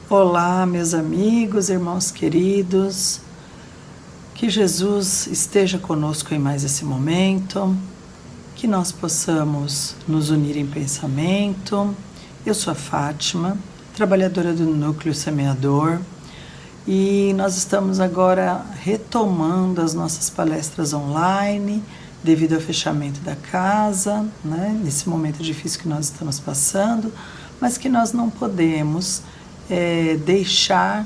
Olá, meus amigos, irmãos queridos, que Jesus esteja conosco em mais esse momento, que nós possamos nos unir em pensamento. Eu sou a Fátima, trabalhadora do Núcleo Semeador, e nós estamos agora retomando as nossas palestras online, devido ao fechamento da casa, nesse momento difícil que nós estamos passando, mas que nós não podemos deixar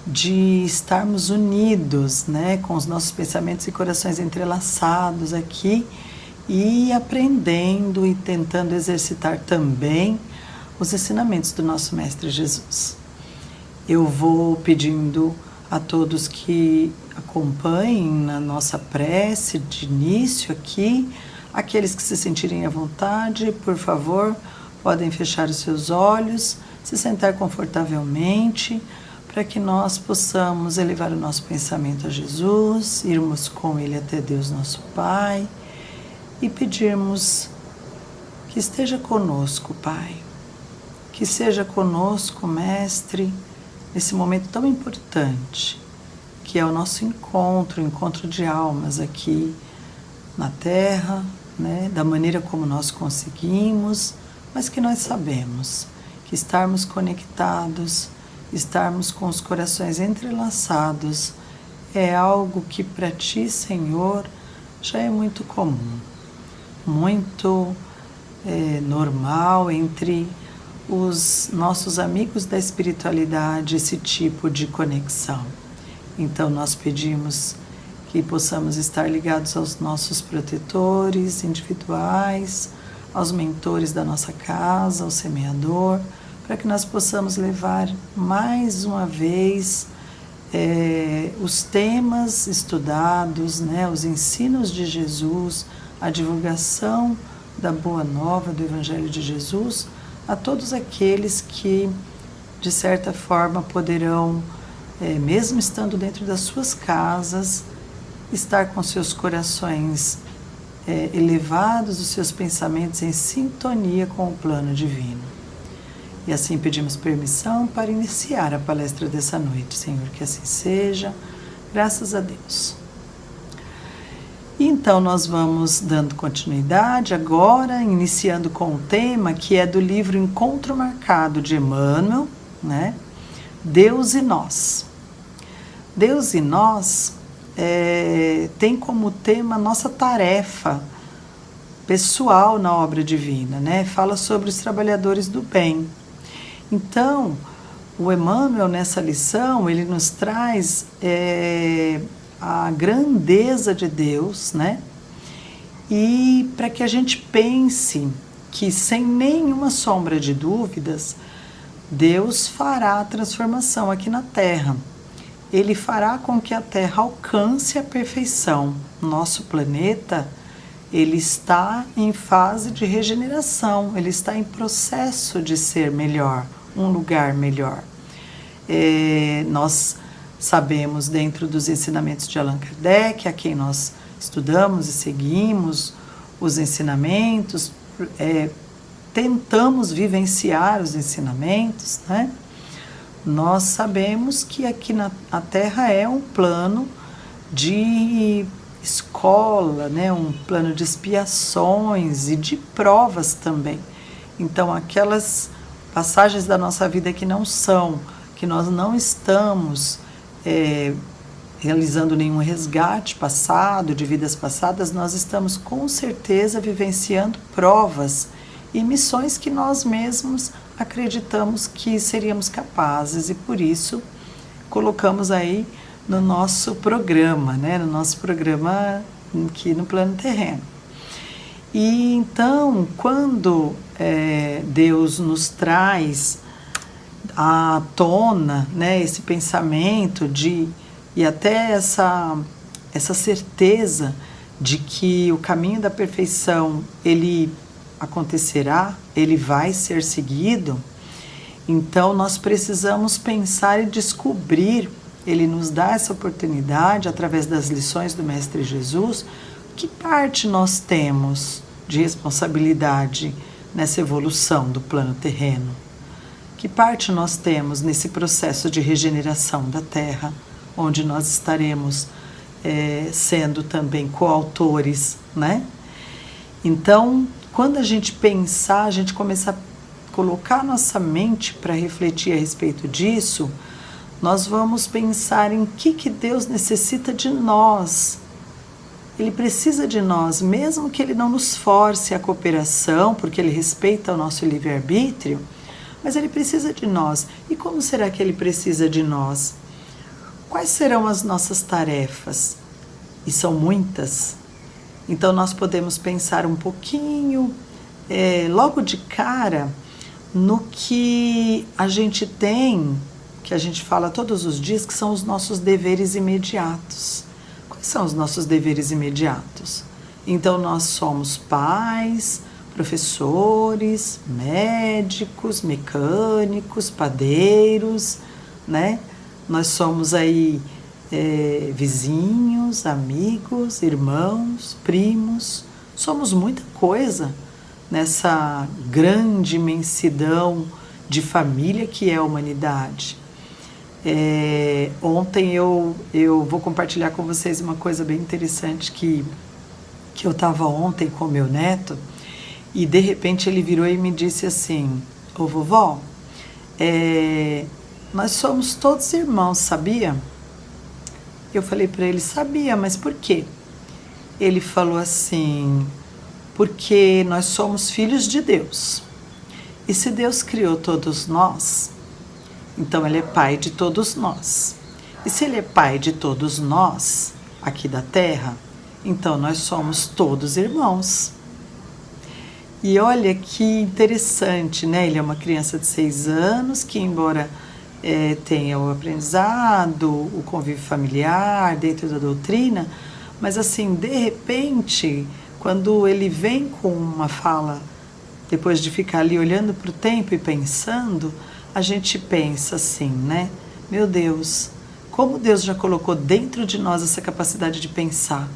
de estarmos unidos, com os nossos pensamentos e corações entrelaçados aqui e aprendendo e tentando exercitar também os ensinamentos do nosso Mestre Jesus. Eu vou pedindo a todos que acompanhem na nossa prece de início aqui, aqueles que se sentirem à vontade, por favor, podem fechar os seus olhos, se sentar confortavelmente, para que nós possamos elevar o nosso pensamento a Jesus, irmos com Ele até Deus nosso Pai e pedirmos que esteja conosco, Pai, que seja conosco, Mestre, nesse momento tão importante, que é o nosso encontro de almas aqui na Terra, da maneira como nós conseguimos, mas que nós sabemos que estarmos conectados, estarmos com os corações entrelaçados, é algo que para Ti, Senhor, já é muito comum, muito normal entre os nossos amigos da espiritualidade, esse tipo de conexão. Então nós pedimos que possamos estar ligados aos nossos protetores individuais, aos mentores da nossa casa, ao semeador, para que nós possamos levar mais uma vez os temas estudados, os ensinos de Jesus, a divulgação da Boa Nova, do Evangelho de Jesus, a todos aqueles que, de certa forma, poderão, mesmo estando dentro das suas casas, estar com seus corações elevados, os seus pensamentos em sintonia com o plano divino. E assim pedimos permissão para iniciar a palestra dessa noite, Senhor, que assim seja, graças a Deus. Então nós vamos dando continuidade agora, iniciando com o tema que é do livro Encontro Marcado de Emmanuel, Deus e Nós. Deus e Nós tem como tema a nossa tarefa pessoal na obra divina, Fala sobre os trabalhadores do bem. Então, o Emmanuel nessa lição, ele nos traz a grandeza de Deus, E para que a gente pense que sem nenhuma sombra de dúvidas, Deus fará a transformação aqui na Terra. Ele fará com que a Terra alcance a perfeição. Nosso planeta, ele está em fase de regeneração, ele está em processo de ser melhor, um lugar melhor. Nós sabemos, dentro dos ensinamentos de Allan Kardec, a quem nós estudamos e seguimos os ensinamentos, tentamos vivenciar os ensinamentos, Nós sabemos que aqui na Terra é um plano de escola, um plano de expiações e de provas também. Então, aquelas passagens da nossa vida que nós não estamos realizando nenhum resgate passado, de vidas passadas, nós estamos com certeza vivenciando provas e missões que nós mesmos acreditamos que seríamos capazes e por isso colocamos aí no nosso programa, aqui no plano terreno. E então, quando Deus nos traz à tona, esse pensamento e até essa certeza de que o caminho da perfeição, ele acontecerá, ele vai ser seguido, então nós precisamos pensar e descobrir, ele nos dá essa oportunidade, através das lições do Mestre Jesus, que parte nós temos de responsabilidade nessa evolução do plano terreno. Que parte nós temos nesse processo de regeneração da Terra, onde nós estaremos sendo também coautores, né? Então, quando a gente pensar, a gente começar a colocar a nossa mente para refletir a respeito disso, nós vamos pensar em que Deus necessita de nós. Ele precisa de nós, mesmo que Ele não nos force a cooperação, porque Ele respeita o nosso livre-arbítrio, mas Ele precisa de nós. E como será que Ele precisa de nós? Quais serão as nossas tarefas? E são muitas. Então nós podemos pensar um pouquinho, logo de cara, no que a gente tem, que a gente fala todos os dias, que são os nossos deveres imediatos. Quais são os nossos deveres imediatos? Então nós somos pais, professores, médicos, mecânicos, padeiros, né? Nós somos aí vizinhos, amigos, irmãos, primos, somos muita coisa nessa grande imensidão de família que é a humanidade. Ontem eu vou compartilhar com vocês uma coisa bem interessante que eu estava ontem com meu neto e de repente ele virou e me disse assim: ô vovó, nós somos todos irmãos, sabia? Eu falei para ele: sabia, mas por quê? Ele falou assim: porque nós somos filhos de Deus. E se Deus criou todos nós, então Ele é pai de todos nós. E se Ele é pai de todos nós, aqui da Terra, então nós somos todos irmãos. E olha que interessante, né? Ele é uma criança de 6 anos que, embora tenha o aprendizado, o convívio familiar dentro da doutrina, mas assim, de repente, quando ele vem com uma fala, depois de ficar ali olhando para o tempo e pensando, a gente pensa assim, né? Meu Deus, como Deus já colocou dentro de nós essa capacidade de pensar,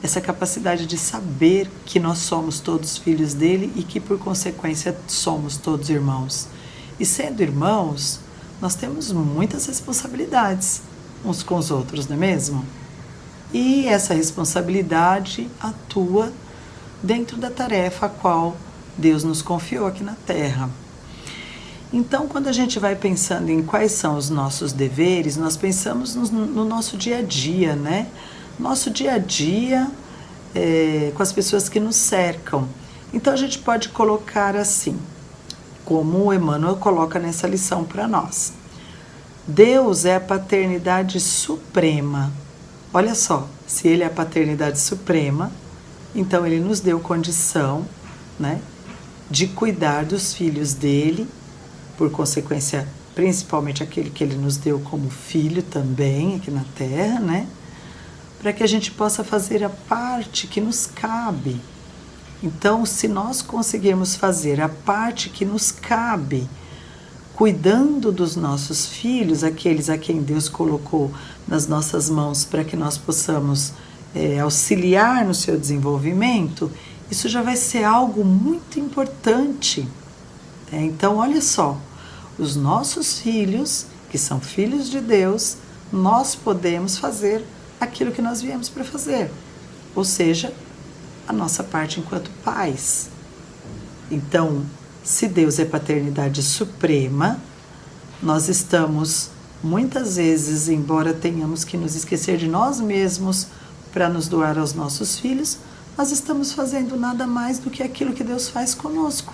essa capacidade de saber que nós somos todos filhos dele e que, por consequência, somos todos irmãos. E sendo irmãos, nós temos muitas responsabilidades uns com os outros, não é mesmo? E essa responsabilidade atua dentro da tarefa a qual Deus nos confiou aqui na Terra. Então, quando a gente vai pensando em quais são os nossos deveres, nós pensamos no nosso dia a dia, né? Nosso dia a dia com as pessoas que nos cercam. Então, a gente pode colocar assim, como o Emmanuel coloca nessa lição para nós. Deus é a paternidade suprema. Olha só, se Ele é a paternidade suprema, então Ele nos deu condição, né, de cuidar dos filhos dele, por consequência, principalmente aquele que Ele nos deu como filho também aqui na Terra, né, para que a gente possa fazer a parte que nos cabe. Então, se nós conseguirmos fazer a parte que nos cabe, cuidando dos nossos filhos, aqueles a quem Deus colocou nas nossas mãos para que nós possamos auxiliar no seu desenvolvimento, isso já vai ser algo muito importante. Então, olha só, os nossos filhos, que são filhos de Deus, nós podemos fazer aquilo que nós viemos para fazer, ou seja, a nossa parte enquanto pais. Então, se Deus é paternidade suprema, nós estamos, muitas vezes, embora tenhamos que nos esquecer de nós mesmos para nos doar aos nossos filhos, nós estamos fazendo nada mais do que aquilo que Deus faz conosco,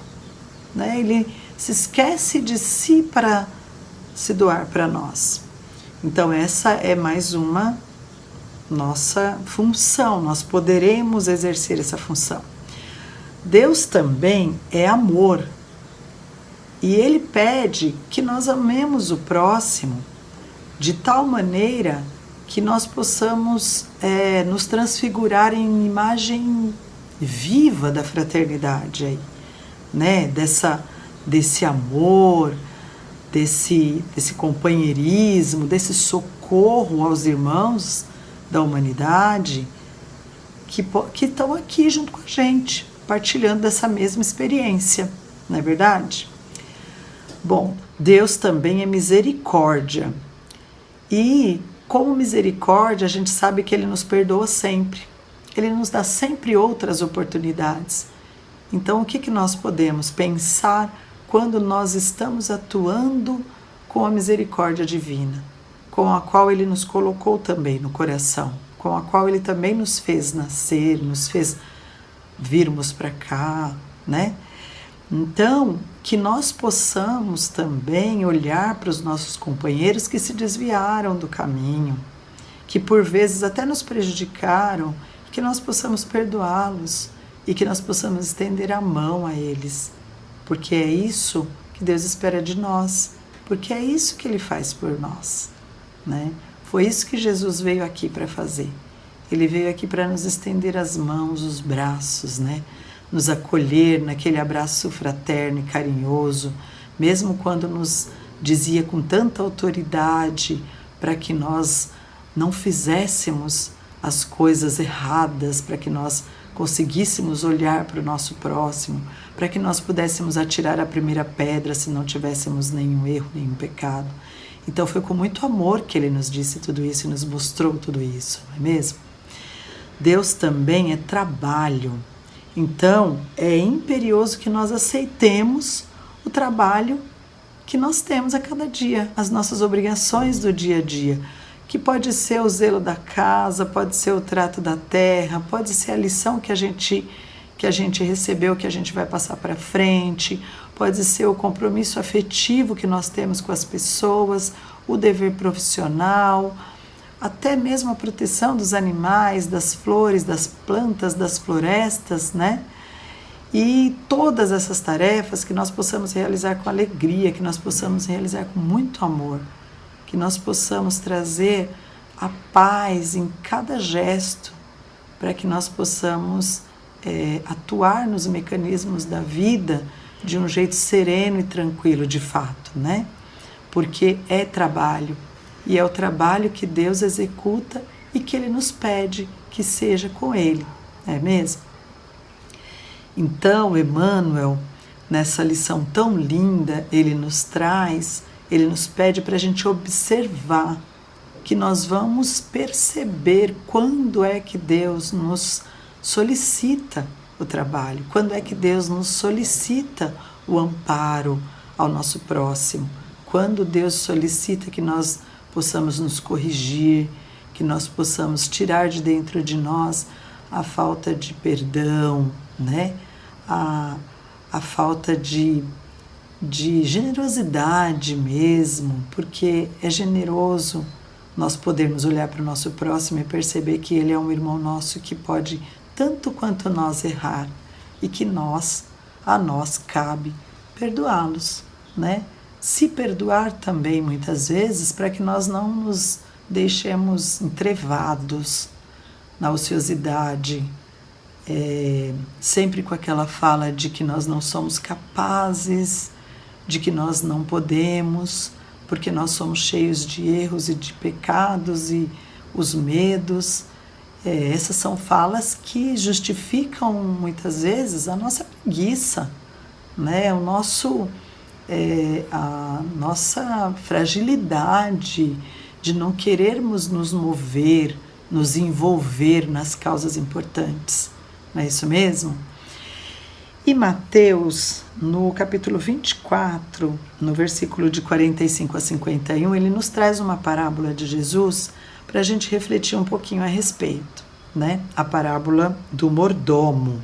né? Ele se esquece de si para se doar para nós. Então, essa é mais uma nossa função, nós poderemos exercer essa função. Deus também é amor e Ele pede que nós amemos o próximo de tal maneira que nós possamos nos transfigurar em imagem viva da fraternidade, aí, né? Desse amor, desse companheirismo, desse socorro aos irmãos da humanidade que estão aqui junto com a gente, partilhando dessa mesma experiência, não é verdade? Bom, Deus também é misericórdia. E, como misericórdia, a gente sabe que Ele nos perdoa sempre. Ele nos dá sempre outras oportunidades. Então, o que nós podemos pensar quando nós estamos atuando com a misericórdia divina, com a qual Ele nos colocou também no coração, com a qual Ele também nos fez nascer, nos fez virmos para cá, né? Então, que nós possamos também olhar para os nossos companheiros que se desviaram do caminho, que por vezes até nos prejudicaram, que nós possamos perdoá-los e que nós possamos estender a mão a eles, porque é isso que Deus espera de nós, porque é isso que Ele faz por nós, né? Foi isso que Jesus veio aqui para fazer. Ele veio aqui para nos estender as mãos, os braços, né? Nos acolher naquele abraço fraterno e carinhoso, mesmo quando nos dizia com tanta autoridade para que nós não fizéssemos as coisas erradas, para que nós conseguíssemos olhar para o nosso próximo, para que nós pudéssemos atirar a primeira pedra se não tivéssemos nenhum erro, nenhum pecado. Então foi com muito amor que Ele nos disse tudo isso e nos mostrou tudo isso, não é mesmo? Deus também é trabalho. Então, é imperioso que nós aceitemos o trabalho que nós temos a cada dia, as nossas obrigações do dia a dia, que pode ser o zelo da casa, pode ser o trato da terra, pode ser a lição que a gente recebeu, que a gente vai passar para frente, pode ser o compromisso afetivo que nós temos com as pessoas, o dever profissional, até mesmo a proteção dos animais, das flores, das plantas, das florestas, né? E todas essas tarefas que nós possamos realizar com alegria, que nós possamos realizar com muito amor, que nós possamos trazer a paz em cada gesto, para que nós possamos atuar nos mecanismos da vida de um jeito sereno e tranquilo, de fato, né? Porque é trabalho. E é o trabalho que Deus executa e que Ele nos pede que seja com Ele, não é mesmo? Então, Emmanuel, nessa lição tão linda, ele nos pede para a gente observar, que nós vamos perceber quando é que Deus nos solicita o trabalho, quando é que Deus nos solicita o amparo ao nosso próximo, quando Deus solicita que nós possamos nos corrigir, que nós possamos tirar de dentro de nós a falta de perdão, né? A falta de generosidade mesmo, porque é generoso nós podermos olhar para o nosso próximo e perceber que ele é um irmão nosso que pode tanto quanto nós errar e que a nós cabe perdoá-los, né? Se perdoar também muitas vezes para que nós não nos deixemos entrevados na ociosidade, sempre com aquela fala de que nós não somos capazes, de que nós não podemos, porque nós somos cheios de erros e de pecados e os medos. Essas são falas que justificam muitas vezes a nossa preguiça, né? A nossa fragilidade de não querermos nos mover, nos envolver nas causas importantes. Não é isso mesmo? E Mateus, no capítulo 24, no versículo de 45 a 51, ele nos traz uma parábola de Jesus para a gente refletir um pouquinho a respeito, né? A parábola do mordomo,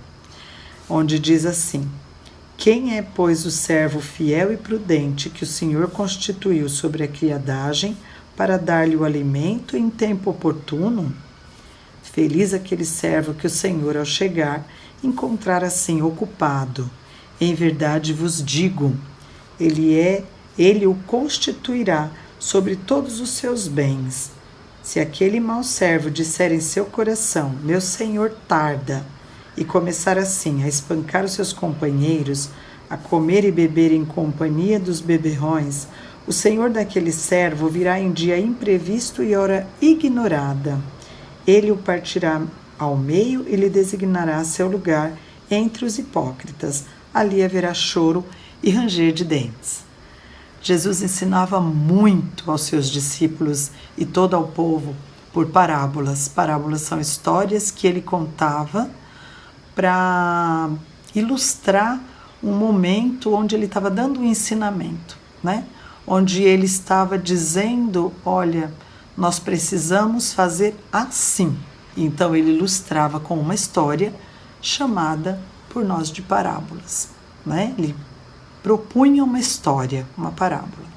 onde diz assim: quem é, pois, o servo fiel e prudente que o Senhor constituiu sobre a criadagem para dar-lhe o alimento em tempo oportuno? Feliz aquele servo que o Senhor, ao chegar, encontrar assim ocupado. Em verdade vos digo, ele o constituirá sobre todos os seus bens. Se aquele mau servo disser em seu coração, meu senhor tarda, e começar assim a espancar os seus companheiros, a comer e beber em companhia dos beberrões, o senhor daquele servo virá em dia imprevisto e hora ignorada. Ele o partirá ao meio e lhe designará seu lugar entre os hipócritas. Ali haverá choro e ranger de dentes. Jesus ensinava muito aos seus discípulos e todo ao povo por parábolas. Parábolas são histórias que ele contava para ilustrar um momento onde ele estava dando um ensinamento, né? Onde ele estava dizendo, olha, nós precisamos fazer assim. Então ele ilustrava com uma história chamada por nós de parábolas, né? Ele propunha uma história, uma parábola.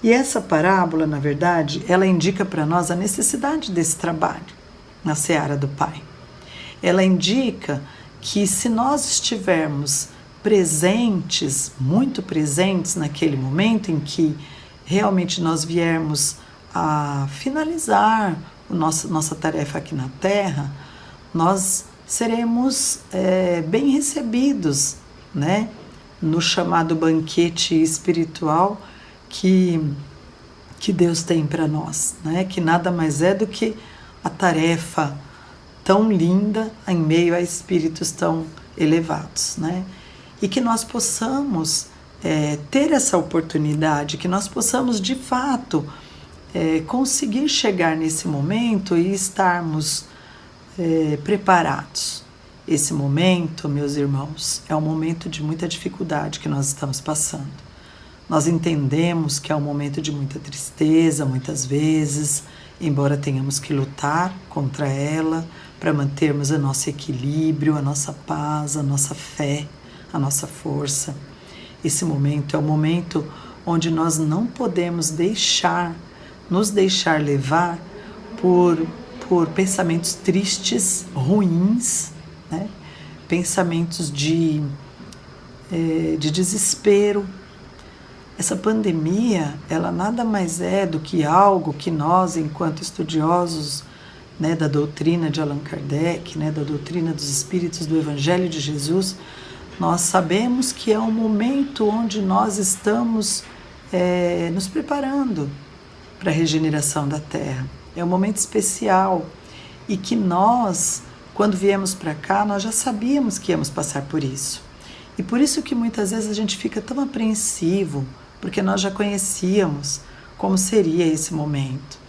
E essa parábola, na verdade, ela indica para nós a necessidade desse trabalho na seara do Pai. Ela indica que se nós estivermos presentes, muito presentes naquele momento em que realmente nós viermos a finalizar nossa tarefa aqui na Terra, nós seremos bem recebidos, né, no chamado banquete espiritual que Deus tem para nós, né, que nada mais é do que a tarefa tão linda em meio a espíritos tão elevados, né? E que nós possamos ter essa oportunidade, que nós possamos de fato conseguir chegar nesse momento e estarmos preparados. Esse momento, meus irmãos, é um momento de muita dificuldade que nós estamos passando. Nós entendemos que é um momento de muita tristeza, muitas vezes, embora tenhamos que lutar contra ela, para mantermos o nosso equilíbrio, a nossa paz, a nossa fé, a nossa força. Esse momento é o momento onde nós não podemos nos deixar levar por pensamentos tristes, ruins, né? Pensamentos de desespero. Essa pandemia, ela nada mais é do que algo que nós, enquanto estudiosos, né, da doutrina de Allan Kardec, né, da doutrina dos Espíritos do Evangelho de Jesus, nós sabemos que é um momento onde nós estamos nos preparando para a regeneração da Terra. É um momento especial e que nós, quando viemos para cá, nós já sabíamos que íamos passar por isso. E por isso que muitas vezes a gente fica tão apreensivo, porque nós já conhecíamos como seria esse momento.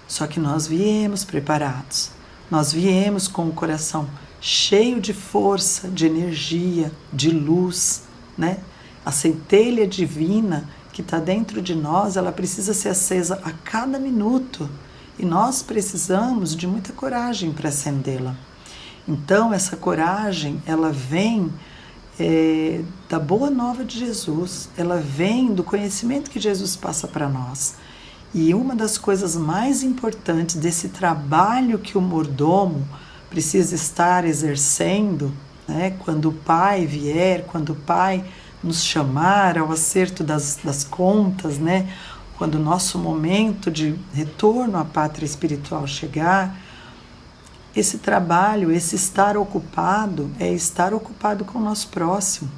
Só que nós viemos preparados, nós viemos com o coração cheio de força, de energia, de luz, né? A centelha divina que está dentro de nós, ela precisa ser acesa a cada minuto e nós precisamos de muita coragem para acendê-la. Então, essa coragem, ela vem da boa nova de Jesus, ela vem do conhecimento que Jesus passa para nós. E uma das coisas mais importantes desse trabalho que o mordomo precisa estar exercendo, né, quando o Pai vier, quando o Pai nos chamar ao acerto das contas, né, quando o nosso momento de retorno à pátria espiritual chegar, esse trabalho, esse estar ocupado, é estar ocupado com o nosso próximo,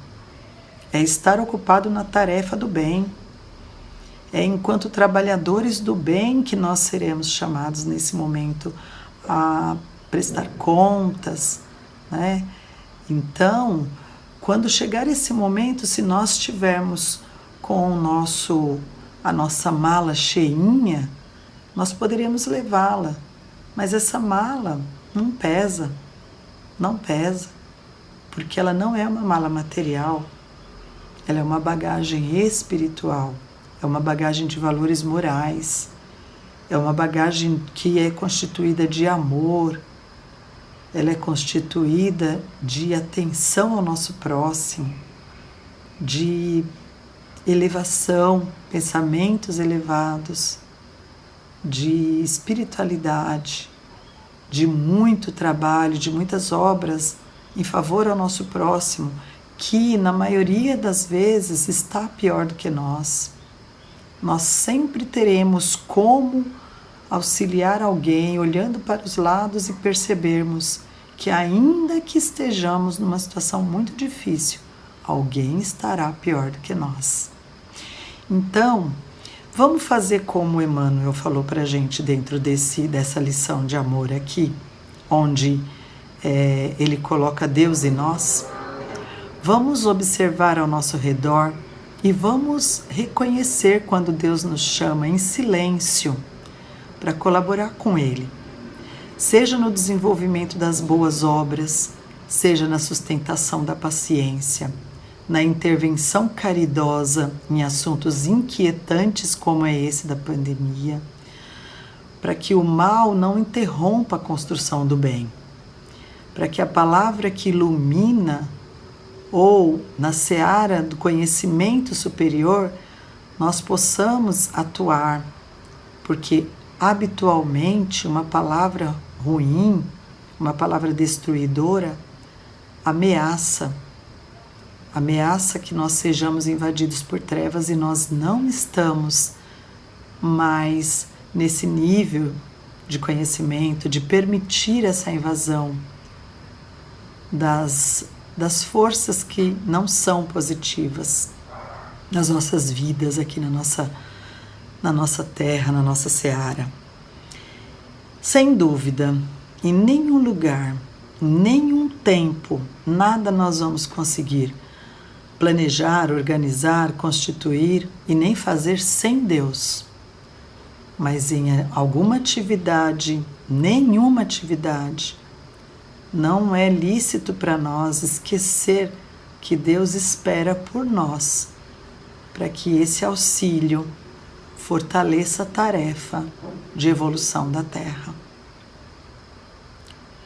é estar ocupado na tarefa do bem. É enquanto trabalhadores do bem que nós seremos chamados nesse momento a prestar contas, né? Então, quando chegar esse momento, se nós estivermos com a nossa mala cheinha, nós poderíamos levá-la, mas essa mala não pesa, porque ela não é uma mala material, ela é uma bagagem espiritual. É uma bagagem de valores morais, é uma bagagem que é constituída de amor, ela é constituída de atenção ao nosso próximo, de elevação, pensamentos elevados, de espiritualidade, de muito trabalho, de muitas obras em favor ao nosso próximo, que na maioria das vezes está pior do que nós. Nós sempre teremos como auxiliar alguém olhando para os lados e percebermos que ainda que estejamos numa situação muito difícil, alguém estará pior do que nós. Então, vamos fazer como Emmanuel falou para a gente dentro dessa lição de amor aqui, onde ele coloca Deus em nós. Vamos observar ao nosso redor E vamos reconhecer quando Deus nos chama em silêncio para colaborar com Ele, seja no desenvolvimento das boas obras, seja na sustentação da paciência, na intervenção caridosa em assuntos inquietantes como é esse da pandemia, para que o mal não interrompa a construção do bem, para que a palavra que ilumina, ou na seara do conhecimento superior, nós possamos atuar, porque habitualmente uma palavra ruim, uma palavra destruidora, ameaça que nós sejamos invadidos por trevas, e nós não estamos mais nesse nível de conhecimento, de permitir essa invasão das forças que não são positivas nas nossas vidas, aqui na nossa terra, na nossa seara. Sem dúvida, em nenhum lugar, em nenhum tempo, nada nós vamos conseguir planejar, organizar, constituir e nem fazer sem Deus. Mas em alguma atividade, nenhuma atividade, não é lícito para nós esquecer que Deus espera por nós, para que esse auxílio fortaleça a tarefa de evolução da Terra.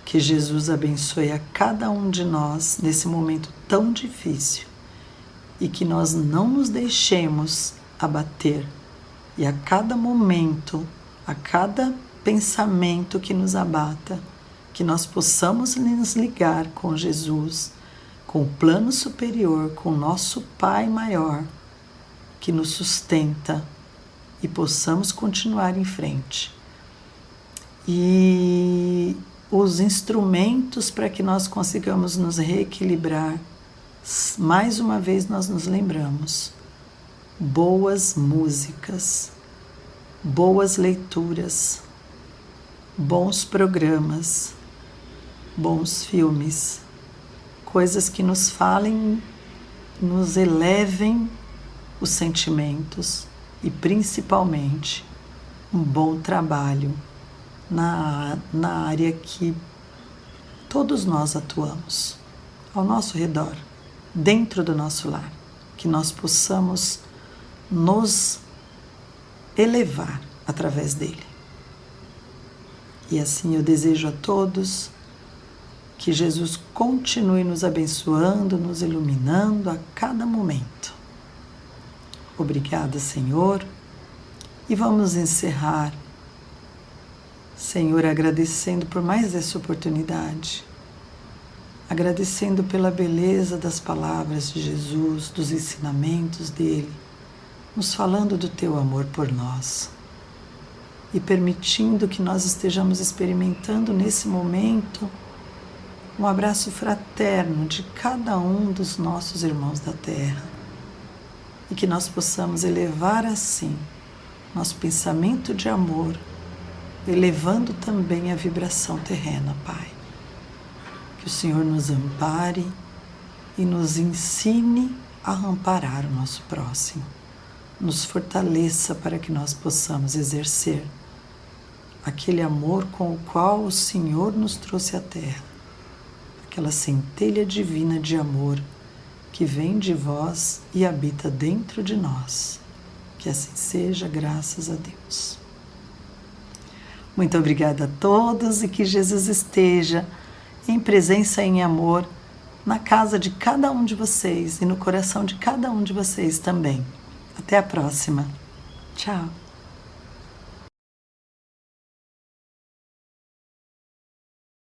Que Jesus abençoe a cada um de nós nesse momento tão difícil e que nós não nos deixemos abater, e a cada momento, a cada pensamento que nos abata, que nós possamos nos ligar com Jesus, com o plano superior, com o nosso Pai maior, que nos sustenta, e possamos continuar em frente. E os instrumentos para que nós consigamos nos reequilibrar, mais uma vez nós nos lembramos: boas músicas, boas leituras, bons programas, bons filmes, coisas que nos falem, nos elevem os sentimentos, e principalmente um bom trabalho na área que todos nós atuamos, ao nosso redor, dentro do nosso lar, que nós possamos nos elevar através dele. E assim eu desejo a todos que Jesus continue nos abençoando, nos iluminando a cada momento. Obrigada, Senhor. E vamos encerrar, Senhor, agradecendo por mais essa oportunidade, agradecendo pela beleza das palavras de Jesus, dos ensinamentos dele, nos falando do teu amor por nós e permitindo que nós estejamos experimentando nesse momento um abraço fraterno de cada um dos nossos irmãos da terra, e que nós possamos elevar assim nosso pensamento de amor, elevando também a vibração terrena, Pai. Que o Senhor nos ampare e nos ensine a amparar o nosso próximo, nos fortaleça para que nós possamos exercer aquele amor com o qual o Senhor nos trouxe à terra, aquela centelha divina de amor que vem de vós e habita dentro de nós. Que assim seja, graças a Deus. Muito obrigada a todos, e que Jesus esteja em presença e em amor na casa de cada um de vocês e no coração de cada um de vocês também. Até a próxima. Tchau.